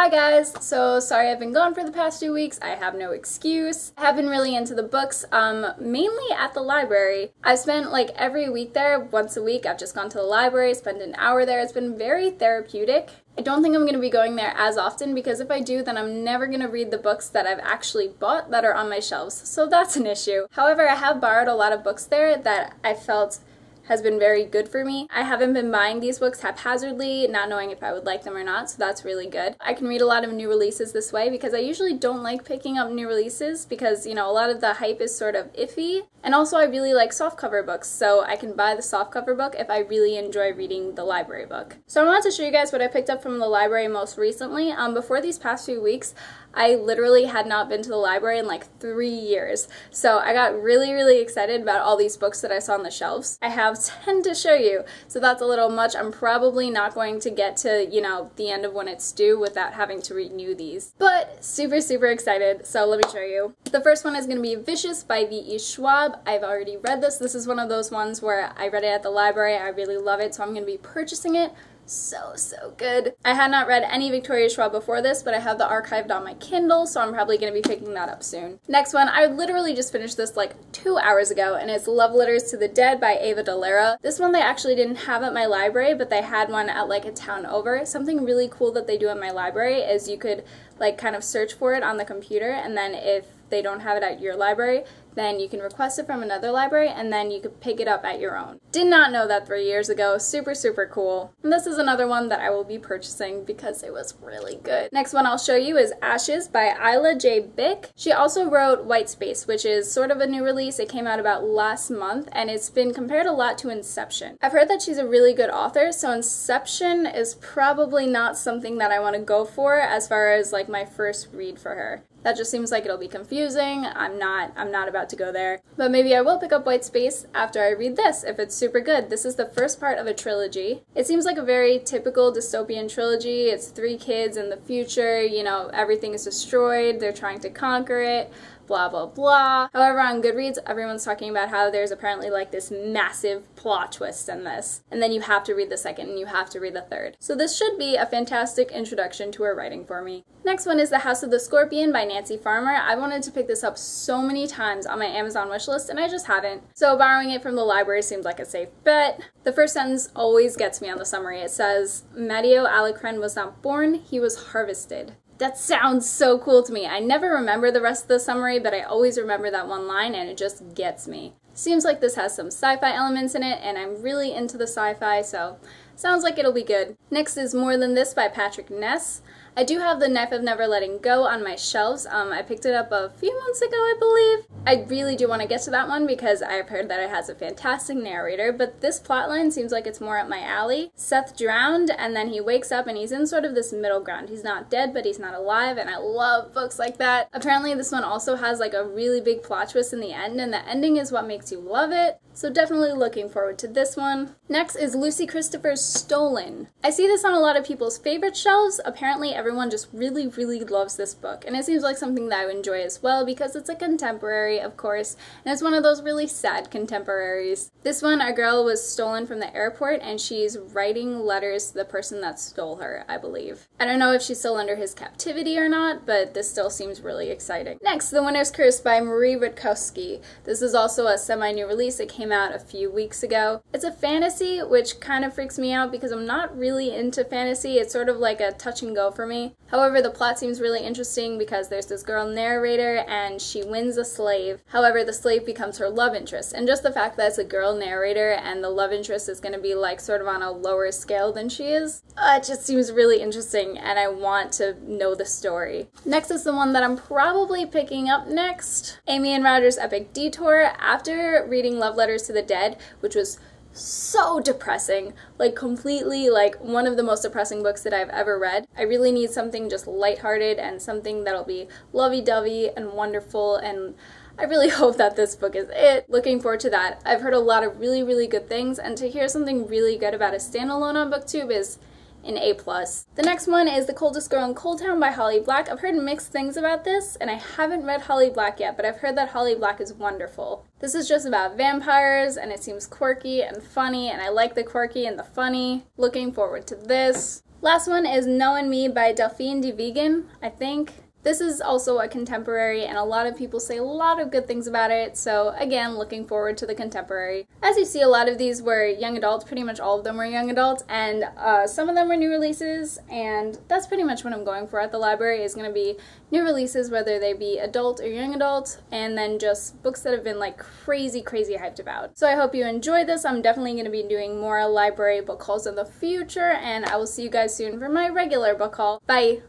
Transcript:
Hi guys! So sorry I've been gone for the past 2 weeks. I have no excuse. I have been really into the books, mainly at the library. I've spent like every week there, once a week. I've just gone to the library, spent an hour there. It's been very therapeutic. I don't think I'm going to be going there as often because if I do, then I'm never going to read the books that I've actually bought that are on my shelves. So that's an issue. However, I have borrowed a lot of books there that I felt has been very good for me. I haven't been buying these books haphazardly, not knowing if I would like them or not, so that's really good. I can read a lot of new releases this way because I usually don't like picking up new releases because, you know, a lot of the hype is sort of iffy. And also I really like softcover books, so I can buy the softcover book if I really enjoy reading the library book. So I wanted to show you guys what I picked up from the library most recently. Before these past few weeks, I literally had not been to the library in like 3 years. So I got really excited about all these books that I saw on the shelves. I have 10 to show you, so that's a little much. I'm probably not going to get to, you know, the end of when it's due without having to renew these. But super excited, so let me show you. The first one is going to be Vicious by V.E. Schwab. I've already read this. This is one of those ones where I read it at the library. I really love it, so I'm going to be purchasing it. So good. I had not read any Victoria Schwab before this, but I have the archived on my Kindle, so I'm probably going to be picking that up soon. Next one, I literally just finished this like 2 hours ago, and it's Love Letters to the Dead by Ava Delara. This one they actually didn't have at my library, but they had one at like a town over. Something really cool that they do at my library is you could like kind of search for it on the computer, and then if they don't have it at your library, then you can request it from another library and then you could pick it up at your own. Did not know that 3 years ago. Super cool. And this is another one that I will be purchasing because it was really good. Next one I'll show you is Ashes by Isla J. Bick. She also wrote White Space, which is sort of a new release. It came out about last month and it's been compared a lot to Inception. I've heard that she's a really good author, so Inception is probably not something that I want to go for as far as like my first read for her. That just seems like it'll be confusing. I'm not about to go there. But maybe I will pick up White Space after I read this, if it's super good. This is the first part of a trilogy. It seems like a very typical dystopian trilogy. It's 3 kids in the future, you know, everything is destroyed, they're trying to conquer it, blah. However, on Goodreads, everyone's talking about how there's apparently like this massive plot twist in this. And then you have to read the second and you have to read the third. So this should be a fantastic introduction to her writing for me. Next one is The House of the Scorpion by Nancy Farmer. I wanted to pick this up so many times on my Amazon wishlist and I just haven't. So borrowing it from the library seems like a safe bet. The first sentence always gets me on the summary. It says, Matteo Alecren was not born, he was harvested. That sounds so cool to me. I never remember the rest of the summary, but I always remember that one line and it just gets me. Seems like this has some sci-fi elements in it and I'm really into the sci-fi, so sounds like it'll be good. Next is More Than This by Patrick Ness. I do have The Knife of Never Letting Go on my shelves. I picked it up a few months ago, I believe. I really do want to get to that one because I've heard that it has a fantastic narrator, but this plotline seems like it's more up my alley. Seth drowned and then he wakes up and he's in sort of this middle ground. He's not dead, but he's not alive, and I love books like that. Apparently this one also has like a really big plot twist in the end, and the ending is what makes you love it. So definitely looking forward to this one. Next is Lucy Christopher's Stolen. I see this on a lot of people's favorite shelves. Apparently everyone just really loves this book, and it seems like something that I would enjoy as well because it's a contemporary, of course, and it's one of those really sad contemporaries. This one, a girl was stolen from the airport and she's writing letters to the person that stole her, I believe. I don't know if she's still under his captivity or not, but this still seems really exciting. Next, The Winter's Curse by Marie Rutkowski. This is also a semi-new release. It came out a few weeks ago. It's a fantasy, which kind of freaks me out because I'm not really into fantasy. It's sort of like a touch and go for me. However, the plot seems really interesting because there's this girl narrator and she wins a slave. However, the slave becomes her love interest. And just the fact that it's a girl narrator and the love interest is going to be like sort of on a lower scale than she is, it just seems really interesting and I want to know the story. Next is the one that I'm probably picking up next. Amy and Roger's Epic Detour. After reading Love Letters to the Dead, which was so depressing, like completely like one of the most depressing books that I've ever read. I really need something just lighthearted and something that'll be lovey-dovey and wonderful, and I really hope that this book is it. Looking forward to that. I've heard a lot of really good things, and to hear something really good about a standalone on BookTube is an A+. The next one is The Coldest Girl in Cold Town by Holly Black. I've heard mixed things about this, and I haven't read Holly Black yet, but I've heard that Holly Black is wonderful. This is just about vampires, and it seems quirky and funny, and I like the quirky and the funny. Looking forward to this. Last one is Know and Me by Delphine de Vigan, I think. This is also a contemporary, and a lot of people say a lot of good things about it, so again, looking forward to the contemporary. As you see, a lot of these were young adults, pretty much all of them were young adults, and some of them were new releases, and that's pretty much what I'm going for at the library, is going to be new releases, whether they be adult or young adult, and then just books that have been like crazy hyped about. So I hope you enjoyed this. I'm definitely going to be doing more library book hauls in the future, and I will see you guys soon for my regular book haul. Bye!